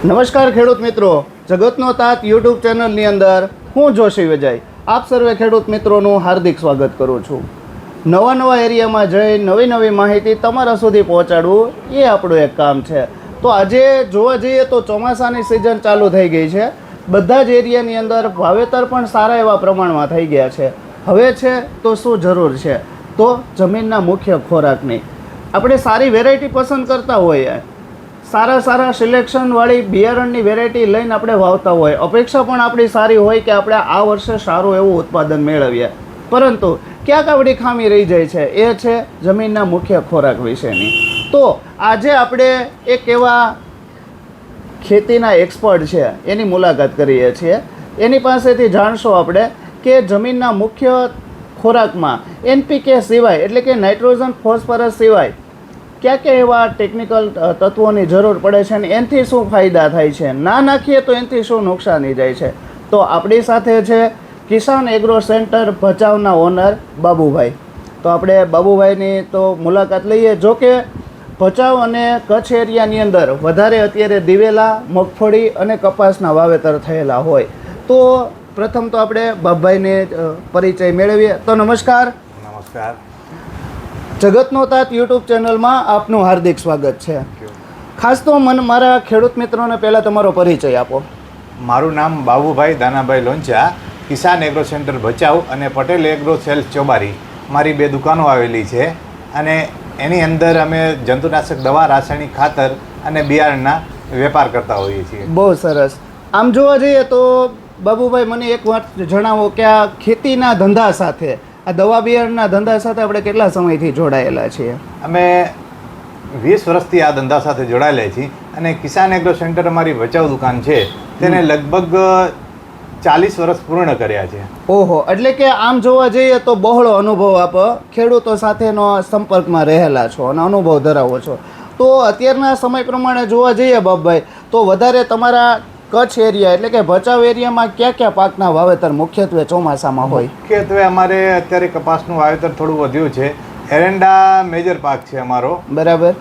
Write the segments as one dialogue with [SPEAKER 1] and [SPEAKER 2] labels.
[SPEAKER 1] નમસ્કાર ખેડૂત મિત્રો, જગતનો તાત યુટ્યુબ ચેનલની અંદર હું જોશી વિજય આપ સર્વે ખેડૂત મિત્રોનું હાર્દિક સ્વાગત કરું છું. નવા એરિયામાં જઈ નવી માહિતી તમારા સુધી પહોંચાડવું એ આપણું એક કામ છે. તો આજે જોવા જઈએ તો ચોમાસાની સિઝન ચાલુ થઈ ગઈ છે. બધા જ એરિયાની અંદર વાવેતર પણ સારા એવા પ્રમાણમાં થઈ ગયા છે. હવે છે તો શું જરૂર છે? તો જમીનના મુખ્ય ખોરાકની આપણે સારી વેરાયટી પસંદ કરતા હોઈએ, સારા સિલેક્શનવાળી બિયારણની વેરાયટી લઈને આપણે વાવતા હોય, અપેક્ષા પણ આપણી સારી હોય કે આપણે આ વર્ષે સારું એવું ઉત્પાદન મેળવીએ, પરંતુ ક્યાંક આપણી ખામી રહી જાય છે. એ છે જમીનના મુખ્ય ખોરાક વિશેની. તો આજે આપણે એક એવા ખેતીના એક્સપર્ટ છે એની મુલાકાત કરીએ છીએ. એની પાસેથી જાણશો આપણે કે જમીનના મુખ્ય ખોરાકમાં NPK સિવાય એટલે કે નાઇટ્રોજન ફોસ્ફરસ સિવાય ક્યાં એવા ટેકનિકલ તત્વોની જરૂર પડે છે અને એનાથી શું ફાયદા થાય છે, ના નાખીએ તો એનાથી શું નુકસાની જાય છે. તો આપણી સાથે છે કિસાન એગ્રો સેન્ટર ભચાઉના ઓનર બાબુભાઈ. તો આપણે બાબુભાઈની તો મુલાકાત લઈએ. જો કે ભચાઉ અને કચ્છ એરિયાની અંદર વધારે અત્યારે દિવેલા, મગફળી અને કપાસના વાવેતર થયેલા હોય. તો પ્રથમ તો આપણે બાબુભાઈને પરિચય મેળવીએ. તો નમસ્કાર.
[SPEAKER 2] નમસ્કાર.
[SPEAKER 1] જગતનો તાત યુટ્યુબ ચેનલમાં આપનું હાર્દિક સ્વાગત છે. ખાસ તો મારા ખેડૂત મિત્રોને પહેલાં તમારો પરિચય આપો.
[SPEAKER 2] મારું નામ બાબુભાઈ દાનાભાઈ લોંચા, કિસાન એગ્રો સેન્ટર ભચાઉ અને પટેલ એગ્રો સેલ્સ ચોબારી, મારી બે દુકાનો આવેલી છે અને એની અંદર અમે જંતુનાશક દવા, રાસાયણિક ખાતર અને બિયારણના વેપાર કરતા હોઈએ છીએ.
[SPEAKER 1] બહુ સરસ. આમ જોવા જઈએ તો બાબુભાઈ મને એક વાત જણાવો કે આ ખેતીના ધંધા સાથે, આ દવા બિયારણના ધંધા સાથે આપણે કેટલા સમયથી જોડાયેલા છીએ?
[SPEAKER 2] અમે 20 વર્ષથી આ ધંધા સાથે જોડાયેલા છીએ અને કિસાન એગ્રો સેન્ટર અમારી ભચાઉ દુકાન છે તેને લગભગ 40 વર્ષ પૂર્ણ કર્યા છે.
[SPEAKER 1] ઓહો, એટલે કે આમ જોવા જઈએ તો બહોળો અનુભવ આપ ખેડૂતો સાથેનો સંપર્કમાં રહેલા છો અને અનુભવ ધરાવો છો. તો અત્યારના સમય પ્રમાણે જોવા જઈએ બાબુભાઈ, તો વધારે તમારા કચ્છ એરિયા એટલે કે ભચાઉ એરિયામાં કયા પાકના વાવેતર મુખ્યત્વે ચોમાસામાં હોય?
[SPEAKER 2] મુખ્યત્વે અમારે અત્યારે કપાસનું વાવેતર થોડું વધ્યું છે. એરંડા મેજર પાક છે અમારો.
[SPEAKER 1] બરાબર.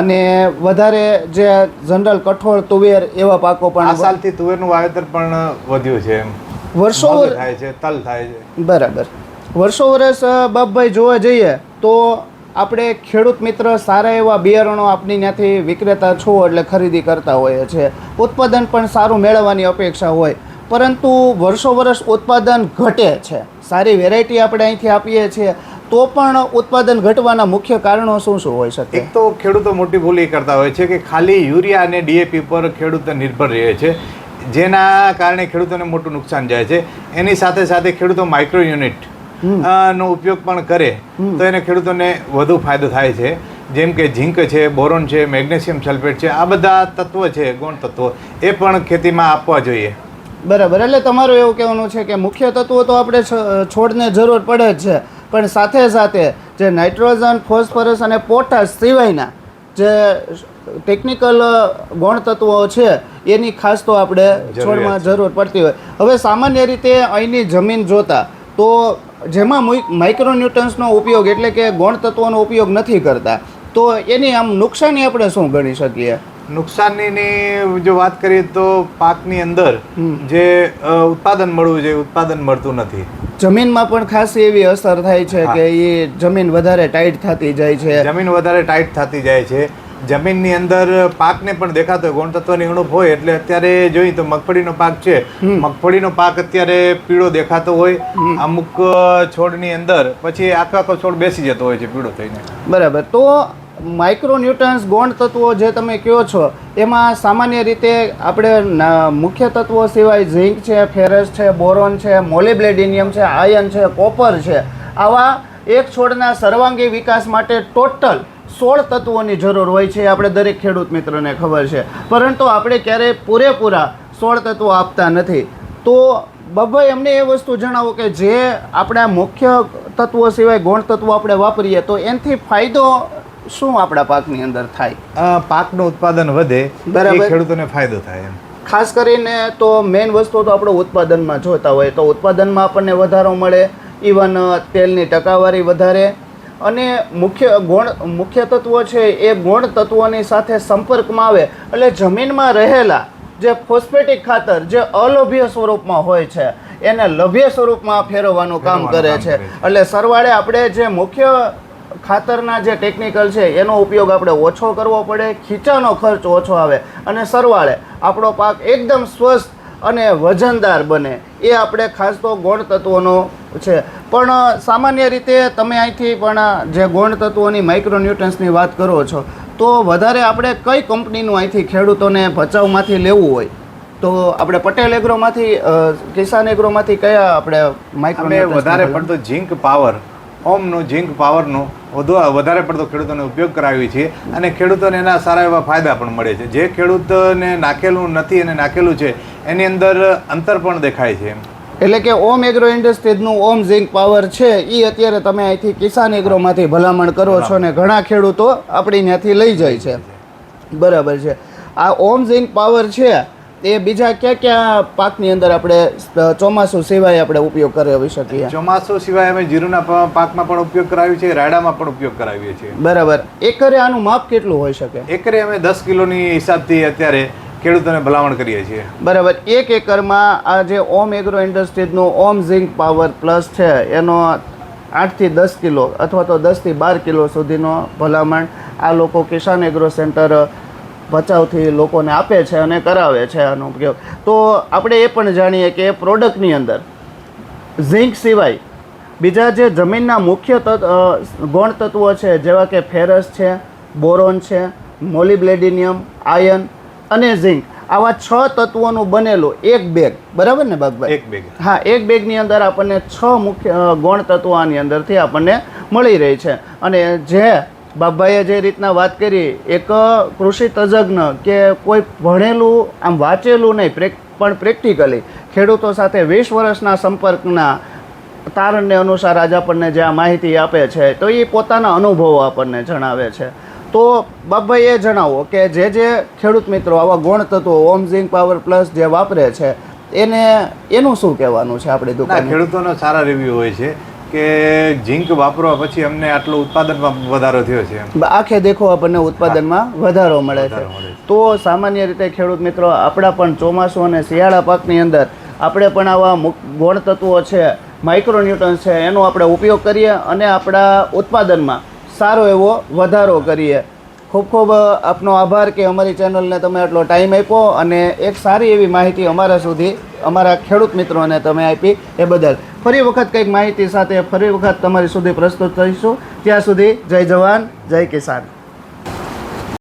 [SPEAKER 1] અને વધારે જે જનરલ કઠોળ, તુવેર એવા પાકો પણ
[SPEAKER 2] આ સાલથી તુવેરનું વાવેતર પણ વધ્યું છે.
[SPEAKER 1] વર્ષો
[SPEAKER 2] થાય છે, તલ થાય છે.
[SPEAKER 1] બરાબર. વર્ષ બાબુભાઈ જોવા જઈએ તો આપણે ખેડૂત મિત્ર સારા એવા બિયારણો આપણી ત્યાંથી વિક્રેતા છો એટલે ખરીદી કરતા હોઈએ છીએ. ઉત્પાદન પણ સારું મેળવવાની અપેક્ષા હોય, પરંતુ વર્ષ ઉત્પાદન ઘટે છે. સારી વેરાયટી આપણે અહીંથી આપીએ છીએ તો પણ ઉત્પાદન ઘટવાના મુખ્ય કારણો શું હોઈ શકે?
[SPEAKER 2] એક તો ખેડૂતો મોટી ભૂલ એ કરતા હોય છે કે ખાલી યુરિયા અને DAP પર ખેડૂતો નિર્ભર રહે છે, જેના કારણે ખેડૂતોને મોટું નુકસાન જાય છે. એની સાથે ખેડૂતો માઇક્રો યુનિટ નો ઉપયોગ પણ કરે તો એને ખેડૂતોને વધુ ફાયદો થાય છે. જેમ કે ઝીંક છે, બોરોન છે, મેગ્નેશિયમ સલ્ફેટ છે, આ બધા તત્વો છે, ગૌણ તત્વો, એ પણ ખેતીમાં આપવા જોઈએ.
[SPEAKER 1] બરાબર. એટલે તમારું એવું કહેવાનું છે કે મુખ્ય તત્વો તો આપણે છોડને જરૂર પડે જ છે, પણ સાથે જે નાઇટ્રોજન, ફોસ્ફરસ અને પોટાશ સિવાયના જે ટેકનિકલ ગૌણ તત્વો છે એની ખાસ તો આપણે છોડમાં જરૂર પડતી હોય. હવે સામાન્ય રીતે અહીંની જમીન જોતા તો જેમાં માઇક્રોન્યુટ્રન્સનો ઉપયોગ એટલે કે ગૌણ તત્વોનો ઉપયોગ નથી કરતા, તો એની આમ નુકસાની આપણે શું ગણી શકીએ?
[SPEAKER 2] નુકસાનીની જો વાત કરીએ તો પાકની અંદર જે ઉત્પાદન મળવું જોઈએ ઉત્પાદન મળતું નથી.
[SPEAKER 1] જમીનમાં પણ ખાસ એવી અસર થાય છે કે એ જમીન વધારે ટાઈટ થતી જાય છે. જમીનની અંદર પાકને પણ દેખાતો હોય, ગૌણ તત્વની ઉણપ હોય. એટલે અત્યારે જોઈએ તો મગફળીનો પાક છે, મગફળીનો પાક અત્યારે પીળો દેખાતો હોય અમુક છોડની અંદર, પછી આખો છોડ બેસી જતો હોય છે પીળો થઈને. બરાબર. તો માઇક્રોન્યુટ્રન્સ ગૌણ તત્વો જે તમે કહો છો એમાં સામાન્ય રીતે આપણે મુખ્ય તત્વો સિવાય ઝીંક છે, ફેરસ છે, બોરોન છે, મોલિબ્લેડિનિયમ છે, આયર્ન છે, કોપર છે, આવા એક છોડના સર્વાંગી વિકાસ માટે ટોટલ 16 તત્વોની જરૂર હોય છે. આપણે દરેક ખેડૂત મિત્રોને ખબર છે, પરંતુ આપણે ક્યારેય પૂરેપૂરા 16 તત્વો આપતા નથી. તો બાબુભાઈ અમને એ વસ્તુ જણાવો કે જે આપણા મુખ્ય તત્વો સિવાય ગૌણ તત્વો આપણે વાપરીએ તો એનાથી ફાયદો શું આપણા પાકની અંદર થાય?
[SPEAKER 2] પાકનું ઉત્પાદન વધે, બરાબર, ખેડૂતોને ફાયદો થાય.
[SPEAKER 1] ખાસ કરીને તો મેઇન વસ્તુ તો આપણે ઉત્પાદનમાં જોતા હોય તો ઉત્પાદનમાં આપણને વધારો મળે, ઇવન તેલની ટકાવારી વધારે અને મુખ્ય તત્વો છે એ ગૌણ તત્વોની સાથે સંપર્કમાં આવે એટલે જમીનમાં રહેલા જે ફોસ્ફેટિક ખાતર જે અલભ્ય સ્વરૂપમાં હોય છે એને લભ્ય સ્વરૂપમાં ફેરવવાનું કામ કરે છે. એટલે સરવાળે આપણે જે મુખ્ય ખાતરના જે ટેકનિકલ છે એનો ઉપયોગ આપણે ઓછો કરવો પડે, ખીચાનો ખર્ચ ઓછો આવે અને સરવાળે આપણો પાક એકદમ સ્વસ્થ અને વજનદાર બને. એ આપણે ખાસ તો ગૌણ તત્વોનો છે. પણ સામાન્ય રીતે તમે અહીંથી પણ જે ગૌણ તત્વોની માઇક્રોન્યુટ્રન્સની વાત કરો છો તો વધારે આપણે કઈ કંપનીનું અહીંથી ખેડૂતોને ભચાઉમાંથી લેવું હોય તો આપણે પટેલ એગ્રોમાંથી, કિસાન એગ્રોમાંથી કયા આપણે માઇક્રોન્યુટ્રન્સ
[SPEAKER 2] વધારે પડતો ઝીંક પાવર, ઓમનું ઝીંક પાવરનું વધારે પડતો ખેડૂતોને ઉપયોગ કરાવી છે અને ખેડૂતોને એના સારા એવા ફાયદા પણ મળે છે. જે ખેડૂતને નાખેલું નથી અને નાખેલું છે એની અંદર અંતર પણ દેખાય છે.
[SPEAKER 1] એટલે કે ઓમ એગ્રો ઇન્ડસ્ટ્રીઝનું ઓમ ઝીંક પાવર છે એ અત્યારે તમે અહીંથી કિસાન એગ્રોમાંથી ભલામણ કરો છો ને ઘણા ખેડૂતો આપણી ત્યાંથી લઈ જાય છે. બરાબર છે. આ ઓમ ઝીંક પાવર છે એ બીજા ક્યાં ક્યાં પાકની અંદર આપણે ચોમાસું સિવાય આપણે ઉપયોગ કરાવી શકીએ?
[SPEAKER 2] ચોમાસું સિવાય અમે જીરુના પાકમાં પણ ઉપયોગ કરાવીએ છીએ, રાયડામાં પણ ઉપયોગ કરાવીએ છીએ.
[SPEAKER 1] બરાબર. એકરે આનું માપ કેટલું હોઈ શકે?
[SPEAKER 2] એકરે અમે 10 કિલોની હિસાબથી અત્યારે ખેડૂતોને ભલામણ કરીએ છીએ.
[SPEAKER 1] બરાબર. 1 એકરમાં આ જે ઓમ એગ્રો ઇન્ડસ્ટ્રીઝનું ઓમ ઝીંક પાવર પ્લસ છે એનો 8 થી 10 કિલો અથવા તો 10 થી 12 કિલો સુધીનો ભલામણ આ લોકો કિસાન એગ્રો સેન્ટર ભચાઉથી લોકોને આપે છે અને કરાવે છે આનો ઉપયોગ. તો આપણે એ પણ જાણીએ કે પ્રોડક્ટની અંદર ઝીંક સિવાય બીજા જે જમીનના મુખ્ય ગૌણ તત્વો છે જેવા કે ફેરસ છે, બોરોન છે, મોલિબ્લેડિનિયમ, આયર્ન અને ઝીંક, આવા 6 તત્વોનું બનેલું એક બેગ, બરાબર ને બાગભાઈ?
[SPEAKER 2] એક બેગ.
[SPEAKER 1] હા, એક બેગની અંદર આપણને 6 મુખ્ય ગૌણ તત્વો આની અંદરથી આપણને મળી રહી છે. અને જે બાપભાઈએ જે રીતના વાત કરી, એક કૃષિ તજજ્ઞ કે કોઈ ભણેલું આમ વાંચેલું નહીં પણ પ્રેક્ટિકલી ખેડૂતો સાથે 20 વર્ષના સંપર્કના તારણને અનુસાર આજ આપણને જે આ માહિતી આપે છે તો એ પોતાના અનુભવો આપણને જણાવે છે. તો બાપભાઈ એ જણાવો કે જે ખેડૂત મિત્રો આવા ગૌણ તત્વો ઓમ ઝીંક પાવર પ્લસ જે વાપરે છે એનું શું કહેવાનું છે આપણી દુકાન?
[SPEAKER 2] ખેડૂતોનો સારા રિવ્યુ હોય છે કે ઝીંક વાપરવા પછી અમને આટલો ઉત્પાદનમાં વધારો થયો છે.
[SPEAKER 1] આંખે દેખો આપણને ઉત્પાદનમાં વધારો મળે છે. તો સામાન્ય રીતે ખેડૂત મિત્રો આપણા પણ ચોમાસું અને શિયાળા પાકની અંદર આપણે પણ આવા ગૌણ તત્વો છે, માઇક્રોન્યુટ્રન્સ છે, એનો આપણે ઉપયોગ કરીએ અને આપણા ઉત્પાદનમાં સારો એવો વધારો કરીએ. ખૂબ ખૂબ આપનો આભાર કે અમારી ચેનલને તમે આટલો ટાઈમ આપ્યો અને એક સારી એવી માહિતી અમારા સુધી, અમારા ખેડૂત મિત્રોને તમે આપી એ બદલ. ફરી વખત કંઈક માહિતી સાથે ફરી વખત તમારી સુધી પ્રસ્તુત થઈશું. ત્યાં સુધી જય જવાન, જય કિસાન.